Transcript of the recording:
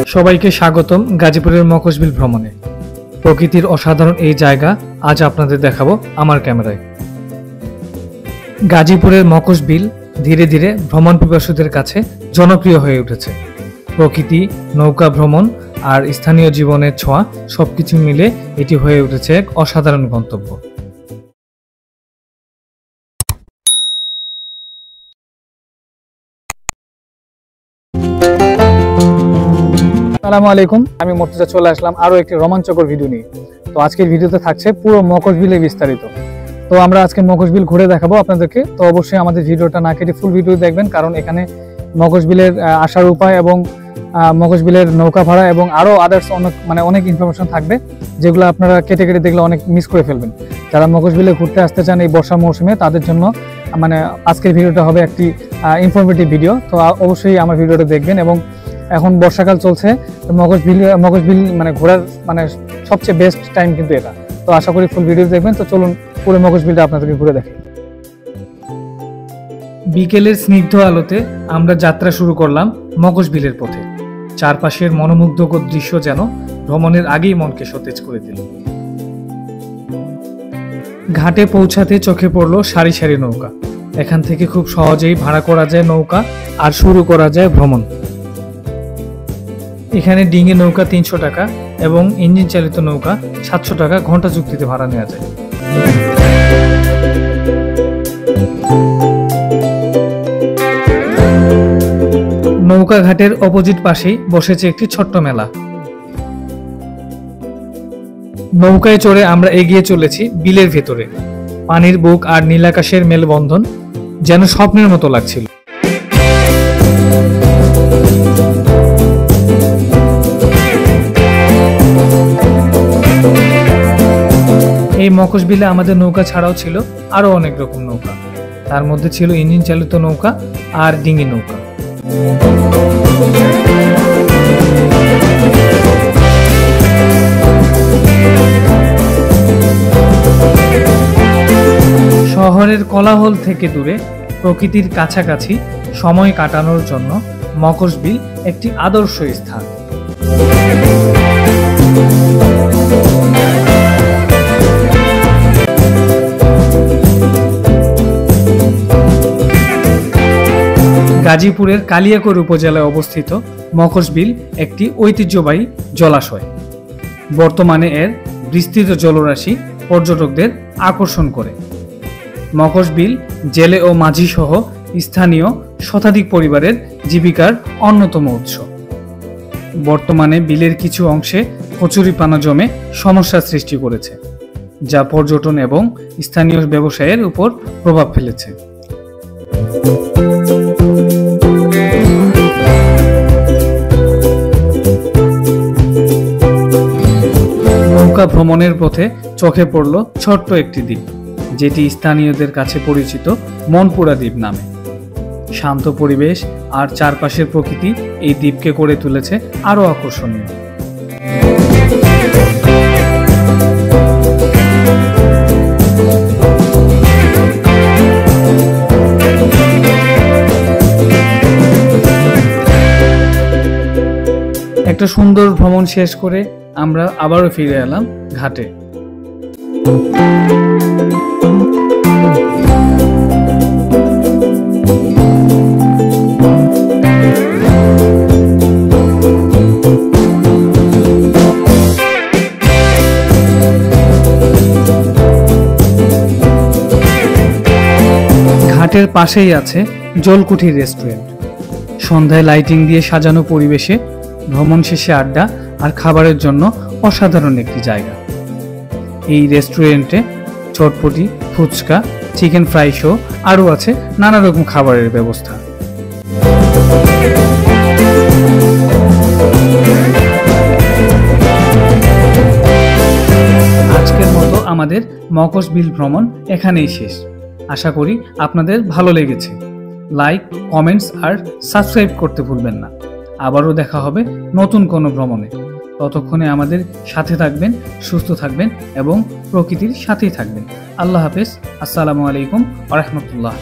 সবাইকে স্বাগতম গাজীপুরের মকশবিল ভ্রমণে। প্রকৃতির অসাধারণ এই জায়গা আজ আপনাদের দেখাবো আমার ক্যামেরায়। গাজীপুরের মকশবিল ধীরে ধীরে ভ্রমণ পিপাসুদের কাছে জনপ্রিয় হয়ে উঠেছে। প্রকৃতি, নৌকা ভ্রমণ আর স্থানীয় জীবনের ছোঁয়া সবকিছু মিলে এটি হয়ে উঠেছে এক অসাধারণ গন্তব্য। আসসালামু আলাইকুম, আমি মুর্তজা চলে আসলাম আরো একটি রোমাঞ্চকর ভিডিও নিয়ে। তো আজকের ভিডিওতে থাকছে পুরো মকশবিলে বিস্তারিত। তো আমরা আজকে মকশবিল ঘুরে দেখাবো আপনাদেরকে। তো অবশ্যই আমাদের ভিডিওটা না কেটে ফুল ভিডিও দেখবেন, কারণ এখানে মকশবিলের আসার উপায় এবং মকশবিলের নৌকা ভাড়া এবং আরো আদার্স অনেক ইনফরমেশন থাকবে, যেগুলো আপনারা কেটে কেটে দেখলে অনেক মিস করে ফেলবেন। যারা মকশবিলে ঘুরতে আসতে চান এই বর্ষা মৌসুমে, তাদের জন্য আজকের ভিডিওটা হবে একটি ইনফরমেটিভ ভিডিও। তো অবশ্যই আমার ভিডিওটা দেখবেন। এবং এখন বর্ষাকাল চলছে, মকশবিল ঘোরার সবচেয়ে বেস্ট টাইম কিন্তু এটা। তো আশা করি ফুল ভিডিও দেখবেন। তো চলুন পুরো মকশবিলটা আপনাদেরকে ঘুরে দেখি। বিকেলের স্নিগ্ধ আলোতে আমরা যাত্রা শুরু করলাম মকশবিলের পথে। চারপাশের মনোমুগ্ধকর দৃশ্য যেন ভ্রমণের আগেই মনকে সতেজ করে দিল। ঘাটে পৌঁছাতে চোখে পড়লো সারি সারি নৌকা। এখান থেকে খুব সহজেই ভাড়া করা যায় নৌকা আর শুরু করা যায় ভ্রমণ। এখানে ডিঙি নৌকা 300 টাকা এবং ইঞ্জিন চালিত নৌকা 700 টাকা ঘন্টা চুক্তিতে ভাড়া নেওয়া যায়। নৌকা ঘাটের অপোজিট পাশেই বসেছে একটি ছোট্ট মেলা। নৌকায় চড়ে আমরা এগিয়ে চলেছি বিলের ভেতরে। পানির বুক আর নীলাকাশের মেলবন্ধন যেন স্বপ্নের মতো লাগছিল। এই মকশবিলে আমাদের নৌকা ছাড়াও ছিল আরো অনেক রকম নৌকা। তার মধ্যে ছিল ইঞ্জিন চালিত নৌকা আর ডিঙি নৌকা। শহরের কোলাহল থেকে দূরে প্রকৃতির কাছাকাছি সময় কাটানোর জন্য মকশবিল একটি আদর্শ স্থান। গাজীপুরের কালিয়াকৈর উপজেলায় অবস্থিত মকশবিল একটি ঐতিহ্যবাহী জলাশয়। বর্তমানে এর বিস্তৃত জলরাশি পর্যটকদের আকর্ষণ করে। মকশবিল জেলে ও মাঝি সহ স্থানীয় শতাধিক পরিবারের জীবিকার অন্যতম উৎস। বর্তমানে বিলের কিছু অংশে কচুরিপানা জমে সমস্যা সৃষ্টি করেছে, যা পর্যটন এবং স্থানীয় ব্যবসায়ের উপর প্রভাব ফেলেছে। নৌকা ভ্রমণের পথে চোখে পড়ল ছোট্ট একটি দ্বীপ, যেটি স্থানীয়দের কাছে পরিচিত মনপুরা দ্বীপ নামে। শান্ত পরিবেশ আর চারপাশের প্রকৃতি এই দ্বীপকে করে তুলেছে আরো আকর্ষণীয়। একটা সুন্দর ভ্রমণ শেষ করে আমরা আবারও ফিরে এলাম ঘাটে। ঘাটের পাশেই আছে জলকুঠি রেস্টুরেন্ট। সন্ধ্যায় লাইটিং দিয়ে সাজানো পরিবেশে ভ্রমণ শেষে আড্ডা আর খাবারের জন্য অসাধারণ একটি জায়গা। এই রেস্টুরেন্টে চটপটি, ফুচকা, চিকেন ফ্রাই সহ আরও আছে নানা রকম খাবারের ব্যবস্থা। আজকের মতো আমাদের মকশবিল ভ্রমণ এখানেই শেষ। আশা করি আপনাদের ভালো লেগেছে। লাইক, কমেন্টস আর সাবস্ক্রাইব করতে ভুলবেন না। আবারও দেখা হবে নতুন কোনো ভ্রমণে। ততক্ষণে আমাদের সাথে থাকবেন, সুস্থ থাকবেন এবং প্রকৃতির সাথেই থাকবেন। আল্লাহ হাফেজ। আসসালামু আলাইকুম ওয়া রাহমাতুল্লাহ।